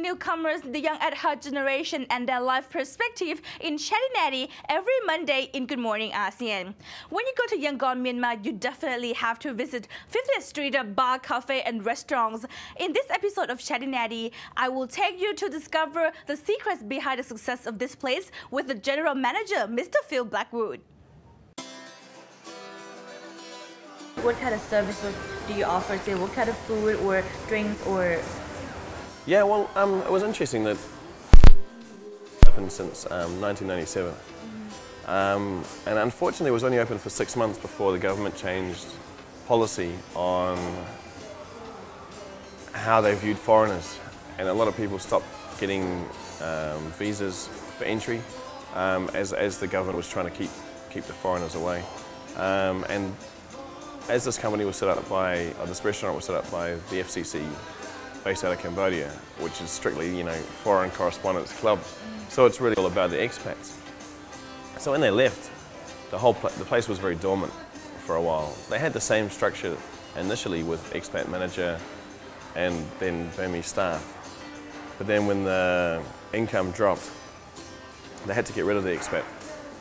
newcomers, the young at heart generation, and their life perspective in Chatty Natty every Monday in Good Morning ASEAN. When you go to Yangon, Myanmar, you definitely have to visit 50th Street bar, cafe, and restaurants. In this episode of Chatty Natty, I will take you to discover the secrets behind the success of this place with the general manager, Mr. Phil Blackwood. What kind of service do you offer? Say, what kind of food or drinks or? Yeah, well, it was interesting that open since 1997, and unfortunately, it was only open for 6 months before the government changed policy on how they viewed foreigners, and a lot of people stopped getting visas for entry as the government was trying to keep the foreigners away, and as this company was set up by, or this restaurant was set up by the FCC, based out of Cambodia, which is strictly, foreign correspondence club. So it's really all about the expats. So when they left, the place was very dormant for a while. They had the same structure initially with expat manager and then Burmese staff. But then when the income dropped, they had to get rid of the expat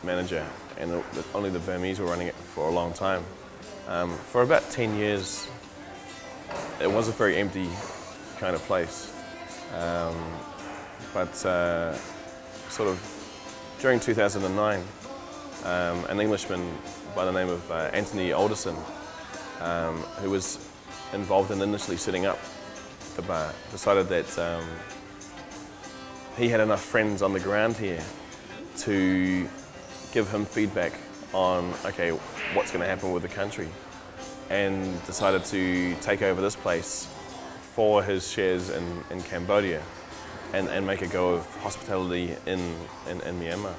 manager, and only the Burmese were running it for a long time. For about 10 years, it was a very empty kind of place. But sort of during 2009, an Englishman by the name of Anthony Alderson, who was involved in initially setting up the bar, decided that he had enough friends on the ground here to give him feedback on, okay, what's going to happen with the country, and decided to take over this place for his shares in Cambodia and make a go of hospitality in Myanmar.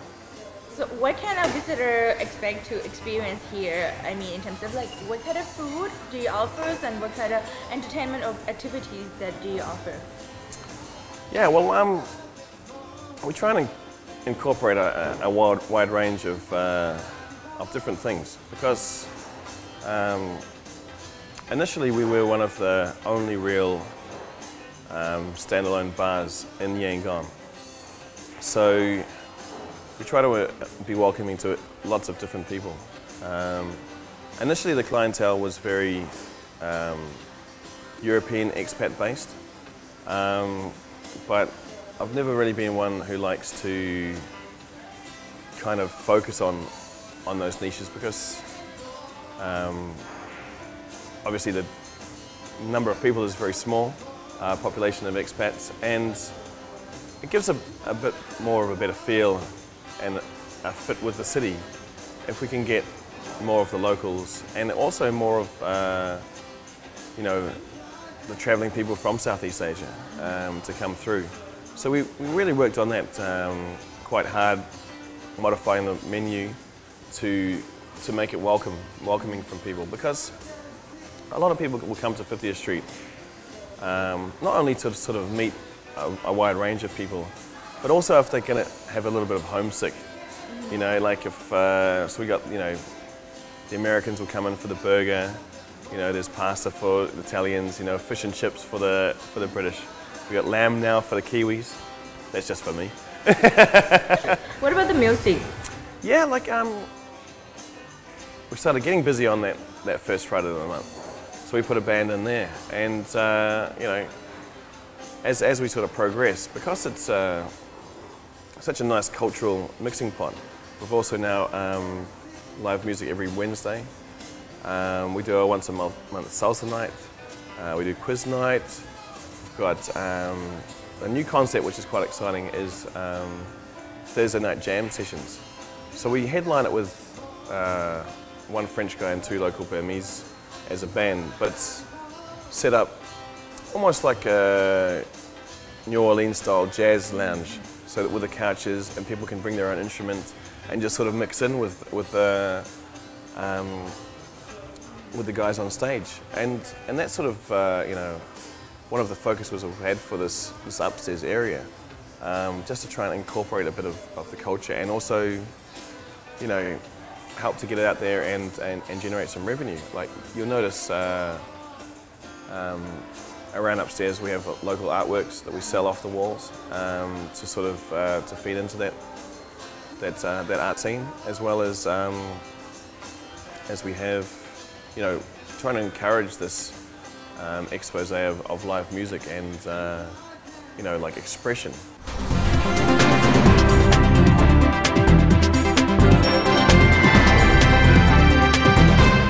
So what kind of visitor expect to experience here? I mean, in terms of what kind of food do you offer, and what kind of entertainment or activities that do you offer? Yeah, well, we try and incorporate a wide range of different things, because initially we were one of the only real standalone bars in Yangon. So we try to be welcoming to lots of different people. Initially the clientele was very European expat based, but I've never really been one who likes to kind of focus on those niches, because obviously the number of people is very small, population of expats, and it gives a bit more of a better feel and a fit with the city if we can get more of the locals, and also more of the travelling people from Southeast Asia to come through. So we really worked on that quite hard, modifying the menu to make it welcoming from people, because a lot of people will come to 50th Street not only to sort of meet a wide range of people, but also if they're going to have a little bit of homesick. Like if so we got the Americans will come in for the burger. There's pasta for the Italians. Fish and chips for the British. We got lamb now for the Kiwis. That's just for me. What about the music? Yeah, we started getting busy on that first Friday of the month, so we put a band in there, and as we sort of progress, because it's such a nice cultural mixing pot, we've also now live music every Wednesday. We do a once a month salsa night. We do quiz night. We've got a new concept which is quite exciting, is Thursday night jam sessions. So we headline it with one French guy and 2 local Burmese as a band, but it's set up almost like a New Orleans style jazz lounge, so that with the couches, and people can bring their own instrument and just sort of mix in with the guys on stage, and that's sort of one of the focuses we've had for this upstairs area, just to try and incorporate a bit of the culture, and also help to get it out there and generate some revenue. Like you'll notice around upstairs we have local artworks that we sell off the walls to sort of to feed into that art scene, as well as we have, you know, trying to encourage this expose of live music and you know, like expression.